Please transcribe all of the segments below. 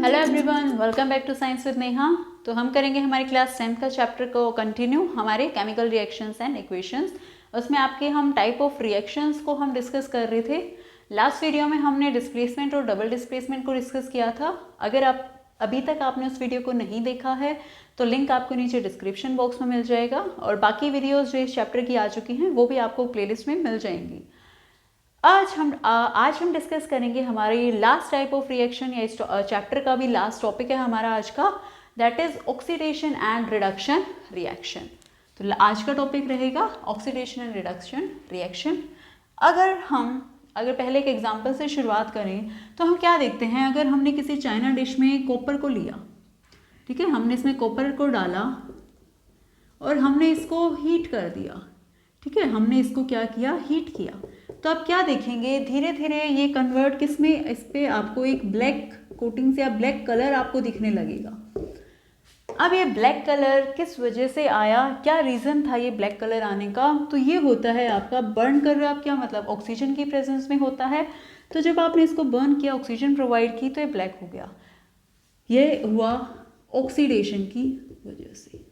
Hello everyone, welcome back to science with Neha. तो हम करेंगे हमारी क्लास 10th का चैप्टर को कंटिन्यू, हमारे केमिकल रिएक्शंस एंड इक्वेशंस। उसमें आपके हम टाइप ऑफ रिएक्शंस को हम डिस्कस कर रहे थे। लास्ट वीडियो में हमने डिस्प्लेसमेंट और डबल डिस्प्लेसमेंट को डिस्कस किया था। अगर आप अभी तक आपने उस वीडियो को नहीं देखा है तो लिंक आपको नीचे डिस्क्रिप्शन बॉक्स में मिल जाएगा, और बाकी वीडियोज़ जो इस चैप्टर की आ चुकी हैं वो भी आपको प्लेलिस्ट में मिल जाएंगी। आज हम डिस्कस करेंगे हमारी लास्ट टाइप ऑफ रिएक्शन, या इस चैप्टर का भी लास्ट टॉपिक है हमारा आज का, that is oxidation and reduction reaction. तो आज का टॉपिक रहेगा ऑक्सीडेशन एंड रिडक्शन रिएक्शन। अगर पहले एक एग्जांपल से शुरुआत करें तो हम क्या देखते हैं, अगर हमने किसी चाइना डिश में कॉपर को लिया, ठीक है, हमने इसमें कॉपर को डाला और हमने इसको हीट कर दिया, ठीक है, हमने इसको क्या किया, हीट किया। तो आप क्या देखेंगे, धीरे धीरे ये कन्वर्ट किस में, इस पे आपको एक ब्लैक कोटिंग से या ब्लैक कलर आपको दिखने लगेगा। अब ये ब्लैक कलर किस वजह से आया, क्या रीज़न था ये ब्लैक कलर आने का? तो ये होता है आपका बर्न कर रहे हो आप, क्या मतलब ऑक्सीजन की प्रेजेंस में होता है। तो जब आपने इसको बर्न किया, ऑक्सीजन प्रोवाइड की, तो ये ब्लैक हो गया। ये हुआ ऑक्सीडेशन की वजह से,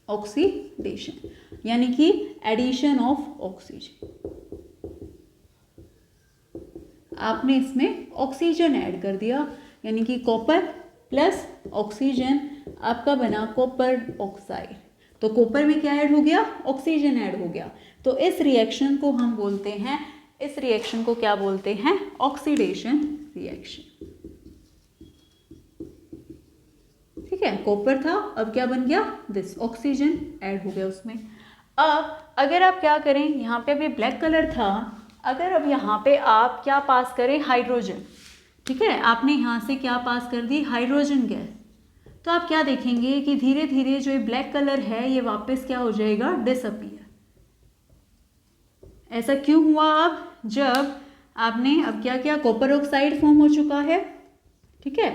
ऑक्सीडेशन यानी कि एडिशन ऑफ ऑक्सीजन। आपने इसमें ऑक्सीजन ऐड कर दिया, यानी कि कॉपर प्लस ऑक्सीजन आपका बना कॉपर ऑक्साइड। तो कॉपर में क्या ऐड हो गया, ऑक्सीजन ऐड हो गया। तो इस रिएक्शन को हम बोलते हैं, इस रिएक्शन को क्या बोलते हैं, ऑक्सीडेशन रिएक्शन। ठीक है, कॉपर था, अब क्या बन गया, दिस ऑक्सीजन ऐड हो गया उसमें। अब अगर आप क्या करें, यहाँ पे अभी ब्लैक कलर था, अगर अब यहाँ पे आप क्या पास करें, हाइड्रोजन, ठीक है, आपने यहाँ से क्या पास कर दी, हाइड्रोजन गैस, तो आप क्या देखेंगे कि धीरे धीरे जो ये ब्लैक कलर है ये वापस क्या हो जाएगा, डिसअपीयर। ऐसा क्यों हुआ? अब जब आपने अब क्या किया, कॉपर ऑक्साइड फॉर्म हो चुका है, ठीक है,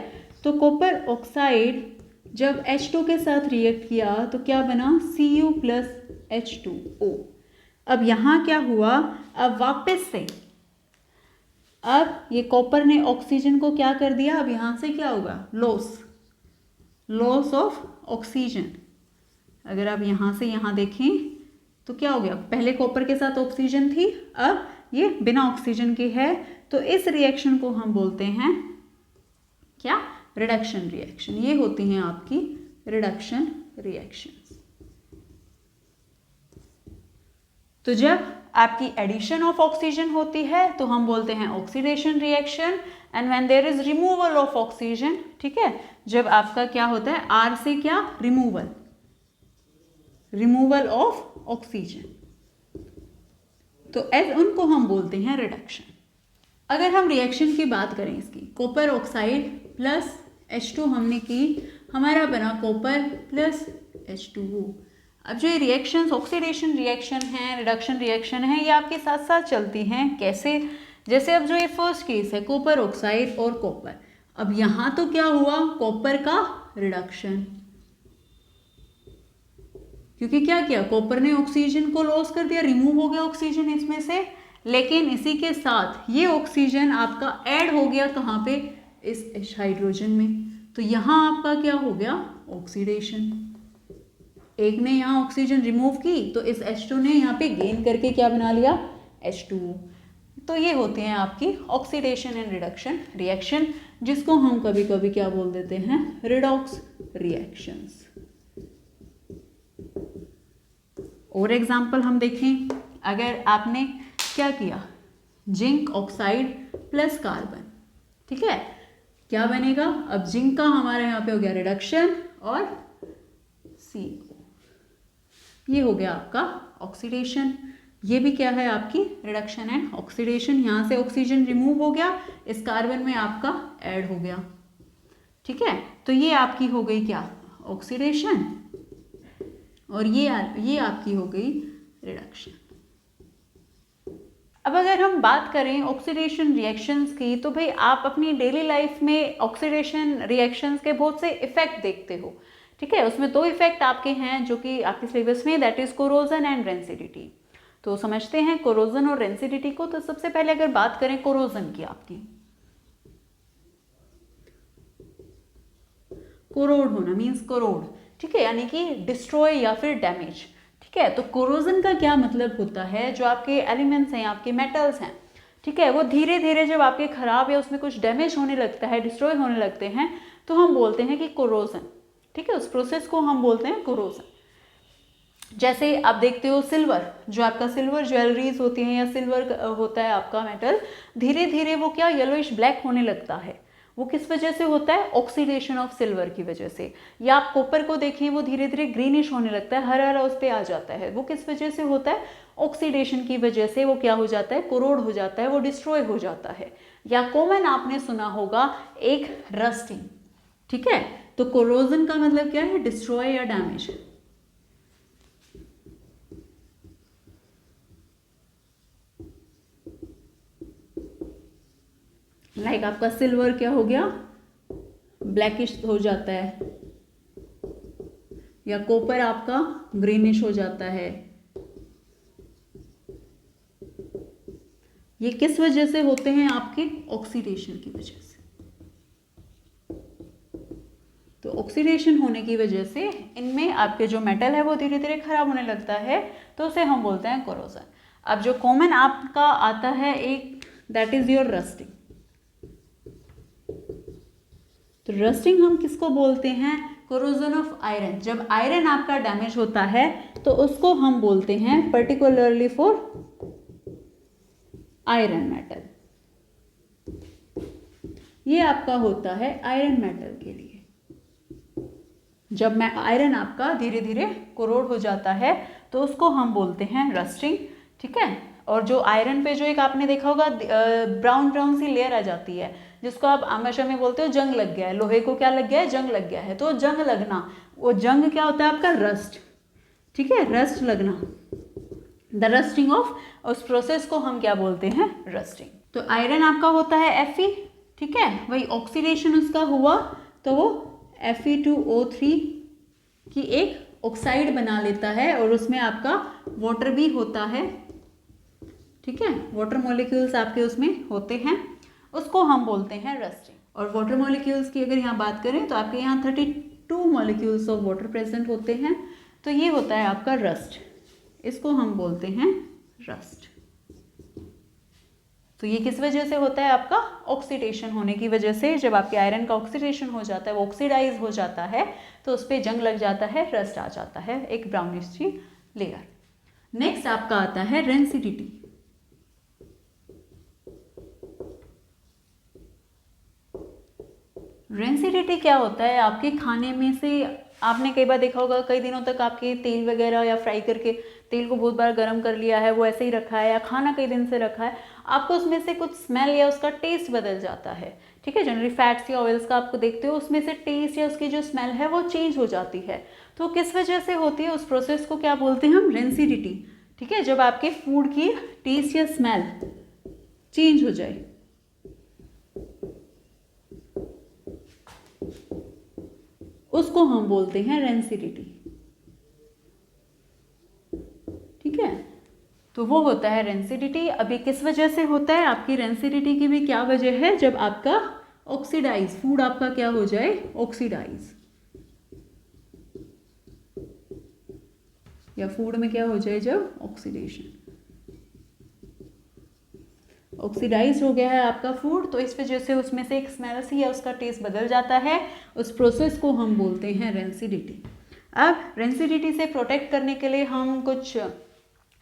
तो कॉपर ऑक्साइड जब H2 के साथ रिएक्ट किया तो क्या बना, Cu प्लस H2O। अब यहाँ क्या हुआ, अब वापस से अब ये कॉपर ने ऑक्सीजन को क्या कर दिया, अब यहाँ से क्या होगा, लॉस ऑफ ऑक्सीजन। अगर आप यहाँ से यहाँ देखें तो क्या हो गया, पहले कॉपर के साथ ऑक्सीजन थी, अब ये बिना ऑक्सीजन के है। तो इस रिएक्शन को हम बोलते हैं क्या, रिडक्शन रिएक्शन। ये होती हैं आपकी रिडक्शन रिएक्शंस। तो जब आपकी एडिशन ऑफ ऑक्सीजन होती है तो हम बोलते हैं oxidation reaction, and when there is removal of oxygen, ठीक है, जब आपका क्या होता है, आर से क्या, रिमूवल ऑफ ऑक्सीजन, तो एज उनको हम बोलते हैं रिडक्शन। अगर हम रिएक्शन की बात करें इसकी, कॉपर ऑक्साइड प्लस H2 हमने की, हमारा बना कॉपर प्लस H2O। अब जो ये रिएक्शंस ऑक्सीडेशन रिएक्शन है, रिडक्शन रिएक्शन है, ये आपके साथ साथ चलती हैं। कैसे? जैसे अब जो ये फर्स्ट केस है, कॉपर ऑक्साइड और कॉपर, अब यहाँ तो क्या हुआ, कॉपर का रिडक्शन, क्योंकि क्या किया, कॉपर ने ऑक्सीजन को लॉस कर दिया, रिमूव हो गया ऑक्सीजन इसमें से, लेकिन इसी के साथ ये ऑक्सीजन आपका ऐड हो गया कहाँ पे, इस हाइड्रोजन में। तो यहाँ आपका क्या हो गया, ऑक्सीडेशन। एक ने यहाँ ऑक्सीजन रिमूव की तो इस H2 ने यहाँ पे गेन करके क्या बना लिया, H2O। तो ये होते हैं आपकी ऑक्सीडेशन एंड रिडक्शन रिएक्शन, जिसको हम कभी कभी क्या बोल देते हैं, रिडॉक्स रिएक्शंस। और एग्जाम्पल हम देखें, अगर आपने क्या किया, जिंक ऑक्साइड प्लस कार्बन, ठीक है, क्या बनेगा, अब जिंक का हमारा यहाँ पे हो गया रिडक्शन और CO, ये हो गया आपका ऑक्सीडेशन। ये भी क्या है, आपकी रिडक्शन एंड ऑक्सीडेशन। यहाँ से ऑक्सीजन रिमूव हो गया, इस कार्बन में आपका ऐड हो गया, ठीक है, तो ये आपकी हो गई क्या, ऑक्सीडेशन, और ये आपकी हो गई रिडक्शन। अब अगर हम बात करें ऑक्सीडेशन रिएक्शंस की, तो भाई आप अपनी डेली लाइफ में ऑक्सीडेशन रिएक्शंस के बहुत से इफेक्ट देखते हो, ठीक है। उसमें दो इफेक्ट आपके हैं जो कि आपके सिलेबस में, that is corrosion and rancidity. तो समझते हैं कोरोजन और रेंसिडिटी को। तो सबसे पहले अगर बात करें कोरोजन की आपकी, कोरोड होना मीन्स कोरोड, ठीक है, यानी कि डिस्ट्रॉय या फिर डैमेज, ठीक है। तो कोरोजन का क्या मतलब होता है, जो आपके एलिमेंट्स हैं, आपके मेटल्स हैं, ठीक है, वो धीरे धीरे जब आपके खराब या उसमें कुछ डैमेज होने लगता है, डिस्ट्रॉय होने लगते हैं, तो हम बोलते हैं कि कोरोजन, ठीक है, उस प्रोसेस को हम बोलते हैं कोरोजन। जैसे आप देखते हो सिल्वर, जो आपका सिल्वर ज्वेलरीज होती हैं या सिल्वर होता है आपका मेटल, धीरे धीरे वो क्या येलोइश ब्लैक होने लगता है, वो किस वजह से होता है, ऑक्सीडेशन ऑफ सिल्वर की वजह से। या आप कॉपर को देखिए, वो धीरे धीरे ग्रीनिश होने लगता है, हरा हरा उस पर आ जाता है, वो किस वजह से होता है, ऑक्सीडेशन की वजह से वो क्या हो जाता है, कोरोड हो जाता है, वो डिस्ट्रॉय हो जाता है। या कॉमन आपने सुना होगा एक रस्टिंग, ठीक है। तो कोरोजन का मतलब क्या है, डिस्ट्रॉय या डैमेज। लाइक आपका सिल्वर क्या हो गया, ब्लैकिश हो जाता है, या कॉपर आपका ग्रीनिश हो जाता है। ये किस वजह से होते हैं, आपके ऑक्सीडेशन की वजह से। तो ऑक्सीडेशन होने की वजह से इनमें आपके जो मेटल है वो धीरे धीरे खराब होने लगता है, तो उसे हम बोलते हैं कोरोजन। अब जो कॉमन आपका आता है एक, दैट इज योर रस्टिंग। तो रस्टिंग हम किसको बोलते हैं, कोरोजन ऑफ आयरन। जब आयरन आपका डैमेज होता है तो उसको हम बोलते हैं पर्टिकुलरली फॉर आयरन मेटल। ये आपका होता है आयरन मेटल के लिए। जब मैं आयरन आपका धीरे धीरे कोरोड हो जाता है तो उसको हम बोलते हैं रस्टिंग, ठीक है। और जो आयरन पे जो एक आपने देखा होगा ब्राउन ब्राउन सी लेयर आ जाती है, जिसको आप आमशा में बोलते हो जंग लग गया है, लोहे को क्या लग गया है, जंग लग गया है। तो जंग लगना, वो जंग क्या होता है आपका, रस्ट, ठीक है, रस्ट लगना, द रस्टिंग ऑफ, उस प्रोसेस को हम क्या बोलते हैं, रस्टिंग। तो आयरन आपका होता है Fe, ठीक है, वही ऑक्सीडेशन उसका हुआ तो वो Fe2O3 की एक ऑक्साइड बना लेता है, और उसमें आपका वाटर भी होता है, ठीक है, वाटर मॉलिक्यूल्स आपके उसमें होते हैं, उसको हम बोलते हैं रस्टिंग। और वाटर मॉलिक्यूल्स की अगर यहाँ बात करें तो आपके यहाँ 32 मॉलिक्यूल्स ऑफ वाटर प्रेजेंट होते हैं, तो ये होता है आपका रस्ट, इसको हम बोलते हैं रस्ट। तो ये किस वजह से होता है, आपका ऑक्सीडेशन होने की वजह से। जब आपके आयरन का ऑक्सीडेशन हो जाता है, वो ऑक्सीडाइज हो जाता है, तो उस पर जंग लग जाता है, रस्ट आ जाता है, एक ब्राउनिश सी लेयर। नेक्स्ट आपका आता है रेंसिडिटी। रेंसिडिटी क्या होता है, आपके खाने में से आपने कई बार देखा होगा, कई दिनों तक आपके तेल वगैरह या फ्राई करके तेल को बहुत बार गर्म कर लिया है, वो ऐसे ही रखा है, या खाना कई दिन से रखा है, आपको उसमें से कुछ स्मेल या उसका टेस्ट बदल जाता है, ठीक है। जनरली फैट्स या ऑयल्स का आपको देखते हो, उसमें से टेस्ट या उसकी जो स्मेल है वो चेंज हो जाती है। तो किस वजह से होती है, उस प्रोसेस को क्या बोलते हैं हम, रेंसिडिटी, ठीक है। जब आपके फूड की टेस्ट या स्मेल चेंज हो जाए, उसको हम बोलते हैं रेंसिडिटी, ठीक है। तो वो होता है रेंसिडिटी। अभी किस वजह से होता है, आपकी रेंसिडिटी की भी क्या वजह है, जब आपका ऑक्सीडाइज फूड आपका क्या हो जाए, ऑक्सीडाइज, या फूड में क्या हो जाए, जब ऑक्सीडेशन, ऑक्सीडाइज हो गया है आपका फूड, तो इस वजह से उसमें से एक स्मेल सी या उसका टेस्ट बदल जाता है, उस प्रोसेस को हम बोलते हैं रेंसिडिटी। अब रेंसिडिटी से प्रोटेक्ट करने के लिए हम कुछ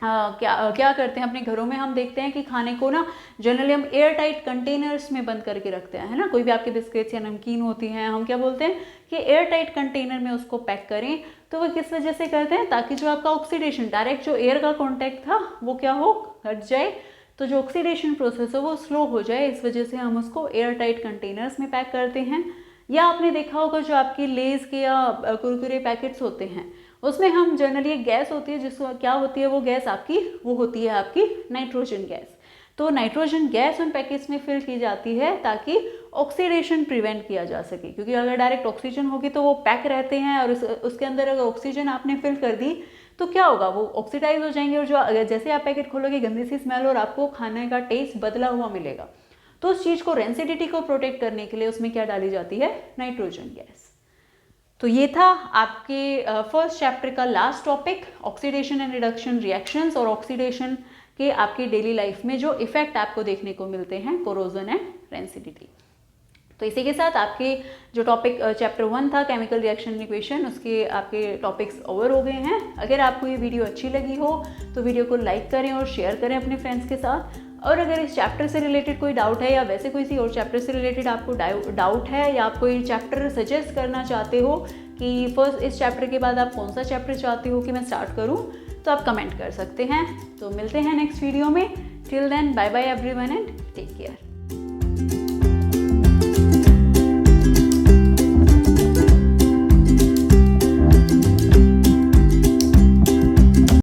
क्या करते हैं अपने घरों में, हम देखते हैं कि खाने को ना जनरली हम एयर टाइट कंटेनर्स में बंद करके रखते हैं, है ना। कोई भी आपके बिस्किट्स या नमकीन होती हैं, हम क्या बोलते हैं कि एयर टाइट कंटेनर में उसको पैक करें। तो वो किस वजह से करते हैं, ताकि जो आपका ऑक्सीडेशन, डायरेक्ट जो एयर का कॉन्टैक्ट था वो क्या हो, हट जाए, तो जो ऑक्सीडेशन प्रोसेस है वो स्लो हो जाए, इस वजह से हम उसको एयर टाइट कंटेनर्स में पैक करते हैं। या आपने देखा होगा जो आपकी लेज के या कुरकुरे पैकेट्स होते हैं, उसमें हम जनरली एक गैस होती है, जिसको क्या होती है वो गैस आपकी, वो होती है आपकी नाइट्रोजन गैस। तो नाइट्रोजन गैस उन पैकेट्स में फिल की जाती है ताकि ऑक्सीडेशन प्रिवेंट किया जा सके, क्योंकि अगर डायरेक्ट ऑक्सीजन होगी तो वो पैक रहते हैं, और उसके अंदर अगर ऑक्सीजन आपने फिल कर दी तो क्या होगा, वो ऑक्सीडाइज हो जाएंगे, और जो जैसे आप पैकेट खोलोगे गंदी सी स्मेल और आपको खाने का टेस्ट बदला हुआ मिलेगा। तो उस चीज़ को, रेंसिडिटी को प्रोटेक्ट करने के लिए उसमें क्या डाली जाती है, नाइट्रोजन गैस। तो ये था आपके फर्स्ट चैप्टर का last topic, oxidation and reduction reactions और ऑक्सीडेशन के आपके डेली लाइफ में जो इफेक्ट आपको देखने को मिलते हैं कोरोजन एंड रेंसिडिटी। तो इसी के साथ आपके जो टॉपिक चैप्टर 1 था केमिकल रिएक्शन इक्वेशन, उसके आपके टॉपिक्स ओवर हो गए हैं। अगर आपको ये वीडियो अच्छी लगी हो तो वीडियो को लाइक करें और शेयर करें अपने फ्रेंड्स के साथ। और अगर इस चैप्टर से रिलेटेड कोई डाउट है या वैसे कोई सी और चैप्टर से रिलेटेड आपको डाउट है या आप कोई चैप्टर सजेस्ट करना चाहते हो कि फर्स्ट इस चैप्टर के बाद आप कौन सा चैप्टर चाहते हो कि मैं स्टार्ट करूं, तो आप कमेंट कर सकते हैं। तो मिलते हैं नेक्स्ट वीडियो में। Till then bye bye everyone and take care.